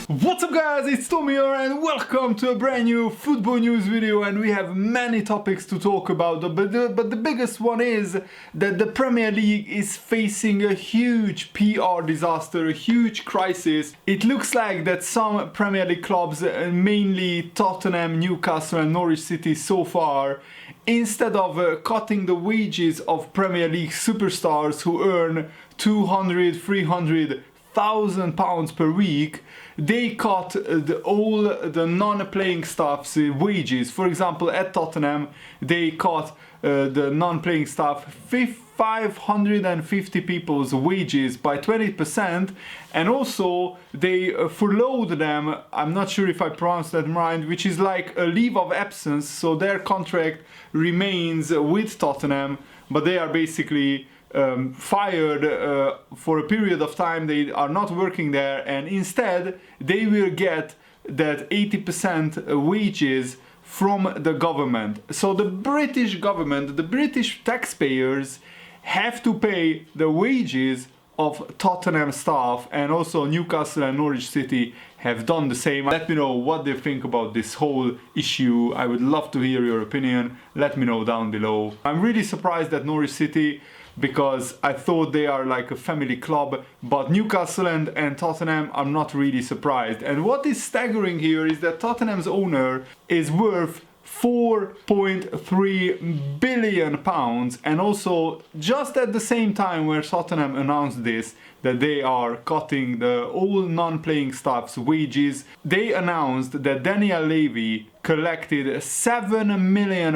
What's up guys, it's Tom here and welcome to a brand new football news video, and we have many topics to talk about, but the biggest one is that the Premier League is facing a huge PR disaster, a huge crisis. It looks like that some Premier League clubs, mainly Tottenham, Newcastle and Norwich City so far, instead of cutting the wages of Premier League superstars who earn 200, 300 £1,000 per week, they cut all the non-playing staff's wages. For example, at Tottenham, they cut the non-playing staff 550 people's wages by 20%, and also they furloughed them, I'm not sure if I pronounced that right, which is like a leave of absence, so their contract remains with Tottenham, but they are basically fired for a period of time. They are not working there, and instead they will get that 80% wages from the government. So the British government, the British taxpayers have to pay the wages of Tottenham staff, and also Newcastle and Norwich City have done the same. Let me know what they think about this whole issue. I would love to hear your opinion. Let me know down below. I'm really surprised at Norwich City, because I thought they are like a family club, but Newcastle and Tottenham, I'm not really surprised. And what is staggering here is that Tottenham's owner is worth £4.3 billion, and also just at the same time where Tottenham announced this, that they are cutting the all non-playing staff's wages, they announced that Daniel Levy collected £7 million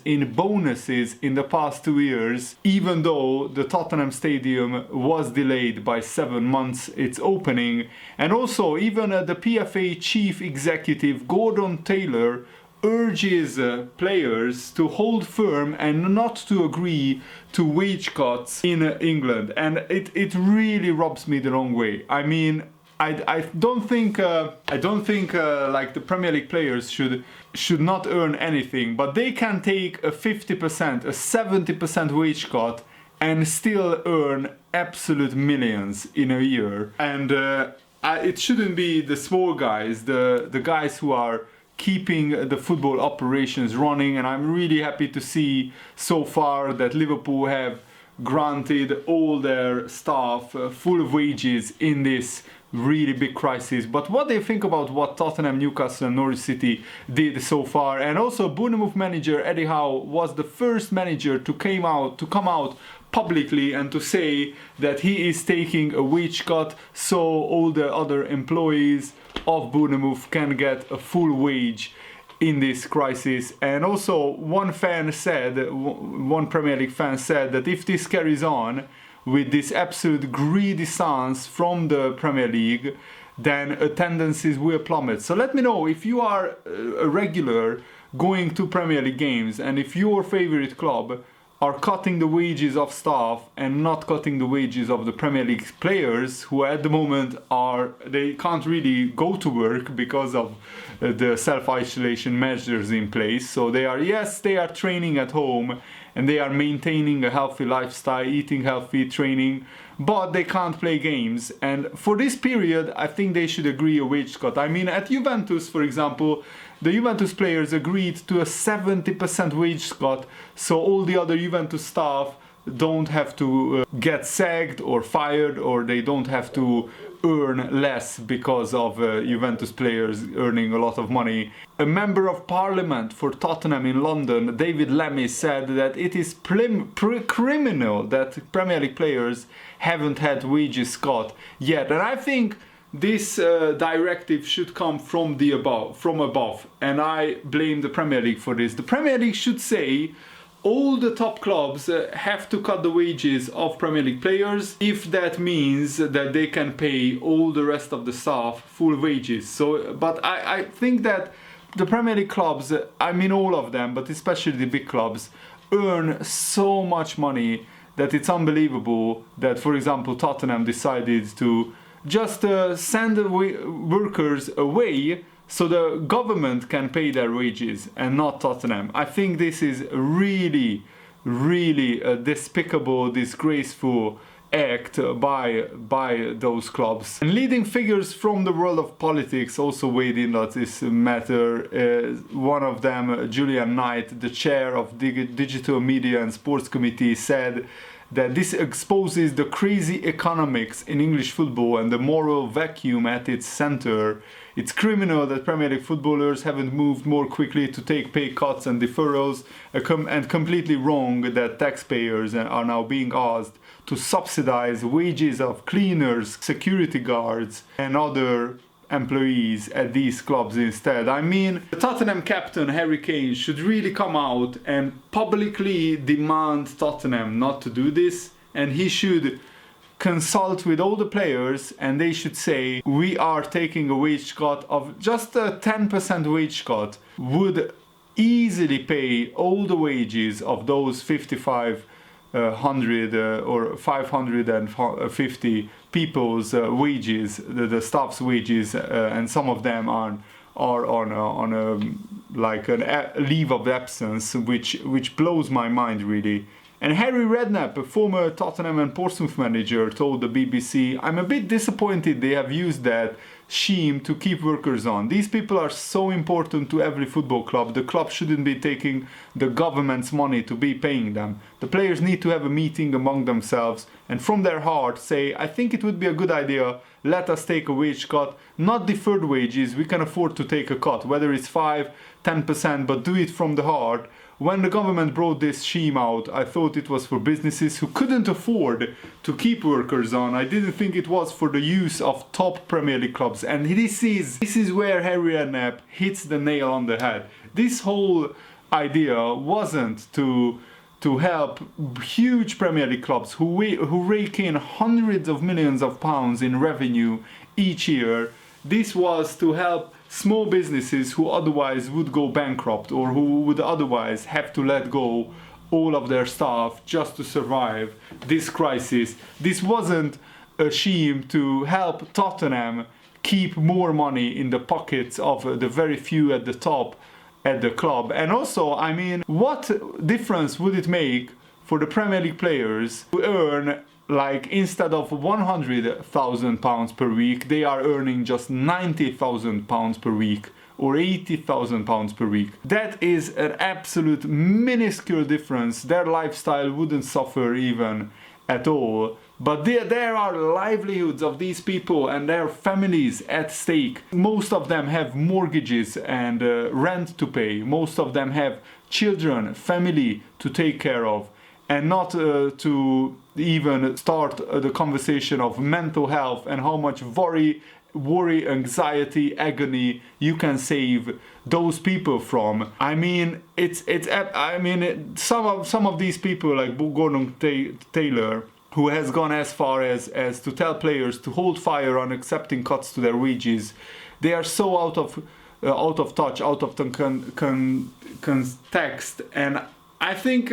in bonuses in the past 2 years, even though the Tottenham Stadium was delayed by 7 months its opening. And also even the PFA chief executive Gordon Taylor urges players to hold firm and not to agree to wage cuts in England, and it really rubs me the wrong way. I mean, I don't think like the Premier League players should not earn anything, but they can take a 50%, a 70% wage cut and still earn absolute millions in a year. And it shouldn't be the small guys, the guys who are keeping the football operations running. And I'm really happy to see so far that Liverpool have granted all their staff full wages in this really big crisis. But what do you think about what Tottenham, Newcastle and Norwich City did so far? And also Bournemouth manager Eddie Howe was the first manager to come out publicly and to say that he is taking a wage cut, so all the other employees of Bournemouth can get a full wage in this crisis. And also one Premier League fan said that if this carries on with this absolute greedy stance from the Premier League, then attendances will plummet. So let me know if you are a regular going to Premier League games, and if your favorite club are cutting the wages of staff and not cutting the wages of the Premier League players, who at the moment they can't really go to work because of the self-isolation measures in place. So they are training at home and they are maintaining a healthy lifestyle, eating healthy, training, but they can't play games. And for this period, I think they should agree a wage cut. I mean, at Juventus, for example, the Juventus players agreed to a 70% wage cut, so all the other Juventus staff don't have to get sacked or fired, or they don't have to earn less because of Juventus players earning a lot of money. A member of parliament for Tottenham in London, David Lemmy, said that it is criminal that Premier League players haven't had wages cut yet. And I think this directive should come from above, and I blame the Premier League for this. The Premier League should say all the top clubs have to cut the wages of Premier League players, if that means that they can pay all the rest of the staff full wages. So, but I think that the Premier League clubs, I mean all of them, but especially the big clubs, earn so much money that it's unbelievable that, for example, Tottenham decided to just send the workers away so the government can pay their wages and not Tottenham. I think this is really, really despicable, disgraceful, act by those clubs. And leading figures from the world of politics also weighed in on this matter. One of them, Julian Knight, the chair of Digital Media and Sports Committee, said that this exposes the crazy economics in English football and the moral vacuum at its center. It's criminal that Premier League footballers haven't moved more quickly to take pay cuts and deferrals, and completely wrong that taxpayers are now being asked to subsidize wages of cleaners, security guards and other employees at these clubs instead. I mean, the Tottenham captain Harry Kane should really come out and publicly demand Tottenham not to do this, and he should consult with all the players and they should say, we are taking a wage cut of just a 10% wage cut would easily pay all the wages of those 5,500 or 550 people's wages, the staff's wages, and some of them are on a like a leave of absence, which blows my mind really. And Harry Redknapp, a former Tottenham and Portsmouth manager, told the BBC, "I'm a bit disappointed they have used that scheme to keep workers on. These people are so important to every football club. The club shouldn't be taking the government's money to be paying them. The players need to have a meeting among themselves and from their heart say, I think it would be a good idea, let us take a wage cut, not deferred wages, we can afford to take a cut, whether it's 5, 10%, but do it from the heart. When the government brought this scheme out, I thought it was for businesses who couldn't afford to keep workers on. I didn't think it was for the use of top Premier League clubs." And this is where Harry Redknapp hits the nail on the head. This whole idea wasn't to help huge Premier League clubs who rake in hundreds of millions of pounds in revenue each year. This was to help small businesses who otherwise would go bankrupt or who would otherwise have to let go all of their staff just to survive this crisis. This wasn't a scheme to help Tottenham keep more money in the pockets of the very few at the top at the club. And also, I mean, what difference would it make for the Premier League players to earn, like, instead of £100,000 per week, they are earning just £90,000 per week or £80,000 per week? That is an absolute minuscule difference. Their lifestyle wouldn't suffer even at all. But there are livelihoods of these people and their families at stake. Most of them have mortgages and rent to pay. Most of them have children, family to take care of. And not to even start the conversation of mental health and how much worry, anxiety, agony you can save those people from. I mean, some of these people like Gordon Taylor, who has gone as far as to tell players to hold fire on accepting cuts to their wages. They are so out of touch, out of context, and I think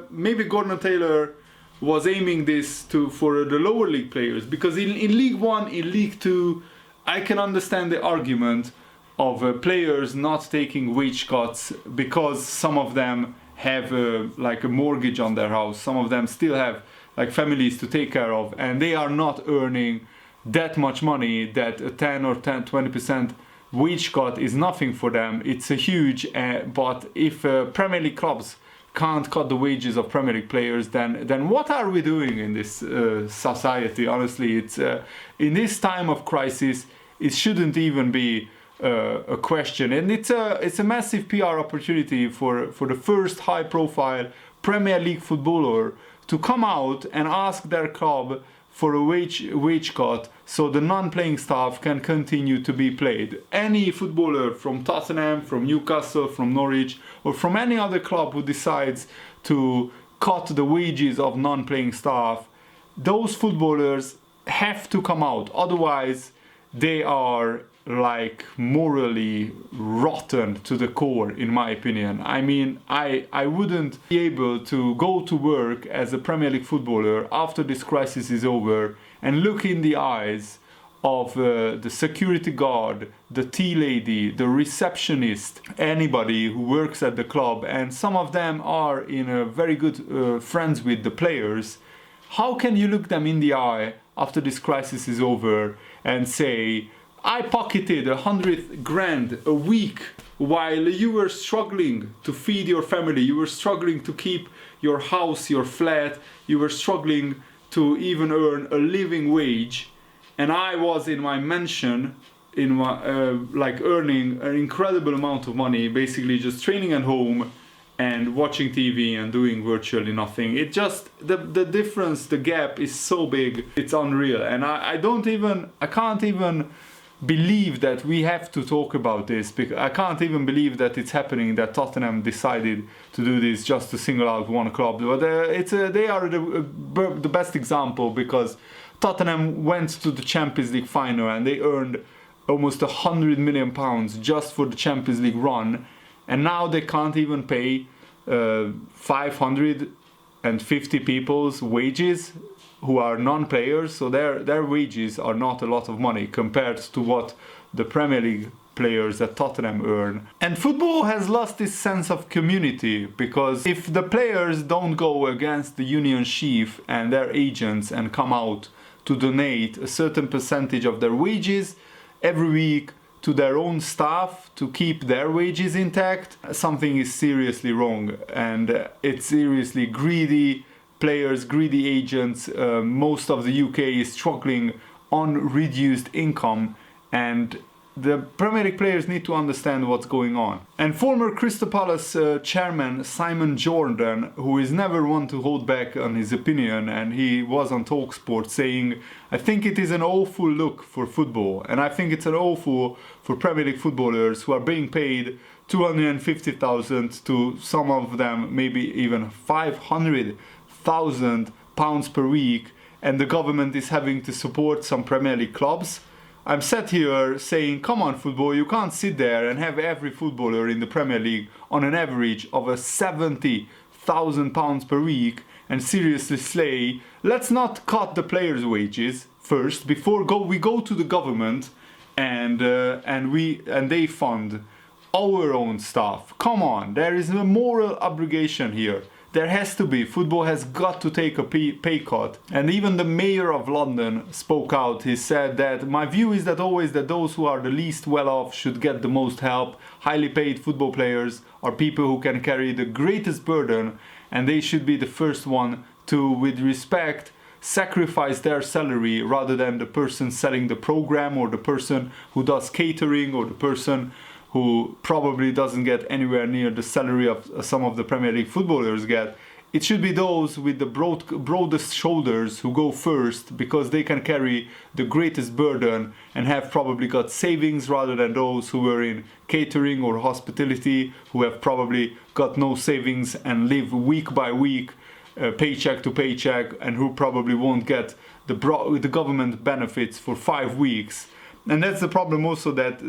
maybe Gordon Taylor was aiming this for the lower league players, because in League 1, in League 2, I can understand the argument of players not taking wage cuts because some of them have like a mortgage on their house, some of them still have like families to take care of, and they are not earning that much money that a 10 or 20% wage cut is nothing for them. It's a huge, but if Premier League clubs can't cut the wages of Premier League players, then what are we doing in this society? Honestly, it's in this time of crisis, it shouldn't even be a question, and it's a massive PR opportunity for the first high-profile Premier League footballer to come out and ask their club for a wage cut so the non-playing staff can continue to be played. Any footballer from Tottenham, from Newcastle, from Norwich, or from any other club who decides to cut the wages of non-playing staff, those footballers have to come out. Otherwise, they are like morally rotten to the core, in my opinion. I mean, I wouldn't be able to go to work as a Premier League footballer after this crisis is over and look in the eyes of the security guard, the tea lady, the receptionist, anybody who works at the club, and some of them are in a very good friends with the players. how can you look them in the eye after this crisis is over and say, I pocketed 100 grand a week while you were struggling to feed your family, you were struggling to keep your house, your flat, you were struggling to even earn a living wage, and I was in my mansion, in my like earning an incredible amount of money, basically just training at home and watching TV and doing virtually nothing. It just, the difference, the gap is so big, it's unreal. And I can't even believe that we have to talk about this, because I can't even believe that it's happening, that Tottenham decided to do this just to single out one club. But they are the best example, because Tottenham went to the Champions League final and they earned almost £100 million just for the Champions League run, and now they can't even pay 550 people's wages who are non-players, so their wages are not a lot of money compared to what the Premier League players at Tottenham earn. And football has lost this sense of community, because if the players don't go against the union chief and their agents and come out to donate a certain percentage of their wages every week to their own staff to keep their wages intact, something is seriously wrong. And it's seriously greedy players, greedy agents. Most of the UK is struggling on reduced income, and the Premier League players need to understand what's going on. And former Crystal Palace chairman Simon Jordan, who is never one to hold back on his opinion, and he was on TalkSport saying, I think it is an awful look for football, and I think it's an awful for Premier League footballers who are being paid 250,000 to some of them maybe even 500,000 pounds per week, and the government is having to support some Premier League clubs. I'm sat here saying, come on football, you can't sit there and have every footballer in the Premier League on an average of a 70,000 pounds per week and seriously slay. Let's not cut the players' wages first before we go to the government and they fund our own stuff. Come on, there is a moral obligation here. There has to be. Football has got to take a pay cut. And even the mayor of London spoke out. He said that my view is that always that those who are the least well off should get the most help. Highly paid football players are people who can carry the greatest burden, and they should be the first one to, with respect, sacrifice their salary rather than the person selling the program, or the person who does catering, or the person who probably doesn't get anywhere near the salary of some of the Premier League footballers get. It should be those with the broadest shoulders who go first, because they can carry the greatest burden and have probably got savings, rather than those who were in catering or hospitality, who have probably got no savings and live week by week, paycheck to paycheck, and who probably won't get the government benefits for 5 weeks. And that's the problem also, that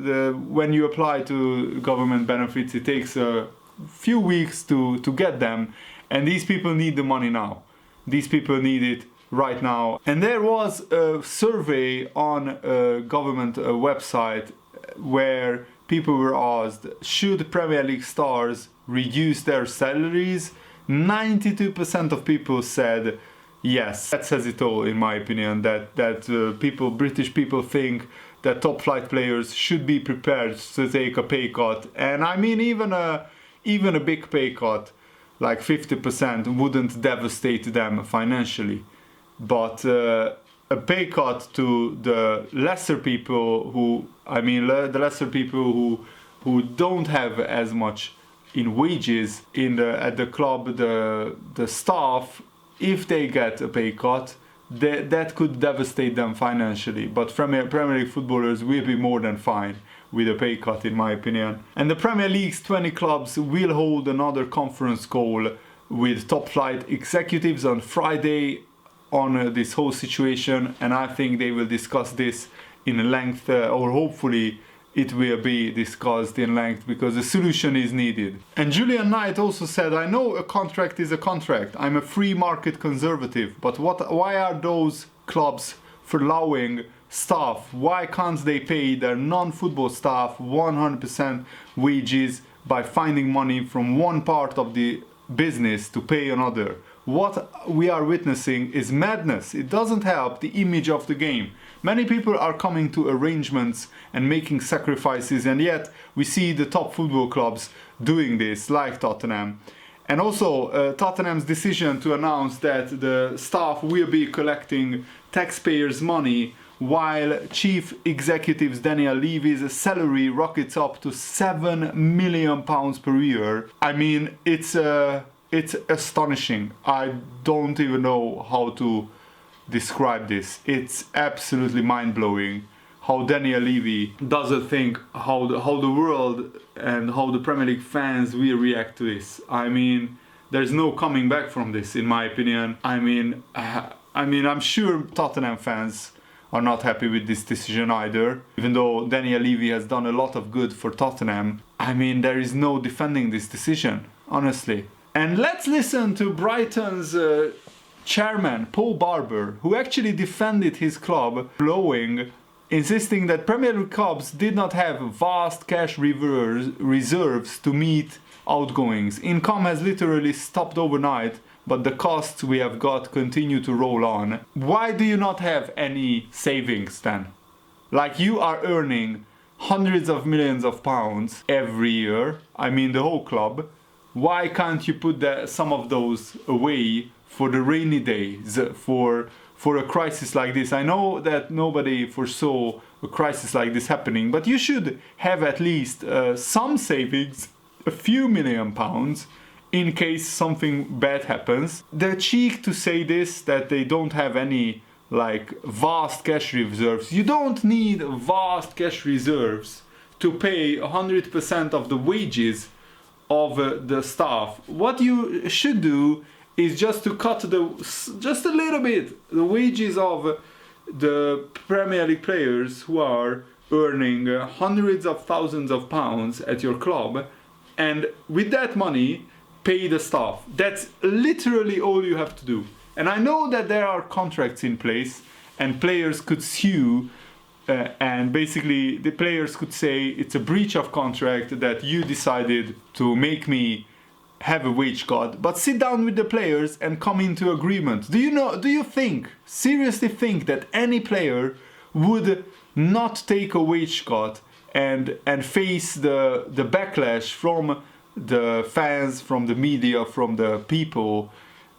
when you apply to government benefits, it takes a few weeks to get them. And these people need the money now. These people need it right now. And there was a survey on a government website where people were asked, should Premier League stars reduce their salaries? 92% of people said yes. That says it all, in my opinion, that British people think that top flight players should be prepared to take a pay cut. And I mean, even a big pay cut, like 50%, wouldn't devastate them financially. But a pay cut to the lesser people who don't have as much in wages at the club, the staff, if they get a pay cut, that could devastate them financially. But Premier League footballers will be more than fine with a pay cut, in my opinion. And the Premier League's 20 clubs will hold another conference call with top flight executives on Friday on this whole situation, and I think they will discuss this in length, or hopefully it will be discussed in length, because a solution is needed. And Julian Knight also said, I know a contract is a contract. I'm a free market conservative, but why are those clubs furloughing staff? Why can't they pay their non-football staff 100% wages by finding money from one part of the business to pay another? what we are witnessing is madness. It doesn't help the image of the game. Many people are coming to arrangements and making sacrifices, and yet we see the top football clubs doing this, like Tottenham. And also Tottenham's decision to announce that the staff will be collecting taxpayers' money while chief executive's Daniel Levy's salary rockets up to £7 million per year. I mean, it's astonishing. I don't even know how to describe this. It's absolutely mind-blowing how Daniel Levy doesn't think how the world and how the Premier League fans will react to this. I mean, there's no coming back from this, in my opinion. I mean, I'm sure Tottenham fans are not happy with this decision either. Even though Daniel Levy has done a lot of good for Tottenham, I mean, there is no defending this decision, honestly. And let's listen to Brighton's chairman, Paul Barber, who actually defended his club, blowing, insisting that Premier League clubs did not have vast cash reserves to meet outgoings. Income has literally stopped overnight, but the costs we have got continue to roll on. Why do you not have any savings then? Like, you are earning hundreds of millions of pounds every year, I mean the whole club. Why can't you put some of those away for the rainy days, for a crisis like this? I know that nobody foresaw a crisis like this happening, but you should have at least some savings, a few £1 million, in case something bad happens. The cheek to say this, that they don't have any like vast cash reserves. You don't need vast cash reserves to pay 100% of the wages of the staff. What you should do is just to cut just a little bit the wages of the Premier League players who are earning hundreds of thousands of pounds at your club, and with that money pay the staff. That's literally all you have to do. And I know that there are contracts in place and players could sue, and basically the players could say it's a breach of contract that you decided to make me have a wage cut. But sit down with the players and come into agreement. Do you seriously think that any player would not take a wage cut and face the backlash from the fans, from the media, from the people?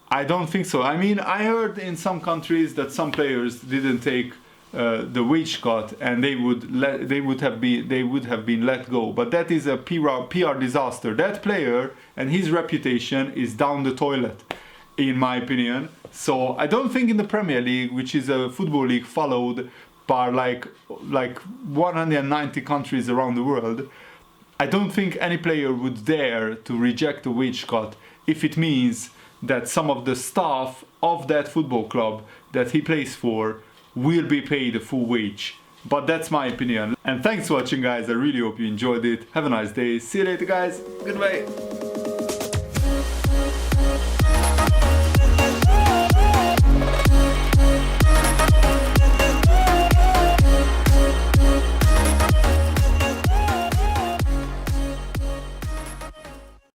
I don't think so. I mean, I heard in some countries that some players didn't take the wage cut and they would have been let go. But that is a PR disaster. That player and his reputation is down the toilet, in my opinion. So I don't think in the Premier League, which is a football league followed by like 190 countries around the world, I don't think any player would dare to reject a wage cut if it means that some of the staff of that football club that he plays for will be paid a full wage. But that's my opinion. And thanks for watching, guys. I really hope you enjoyed it. Have a nice day. See you later, guys. Goodbye.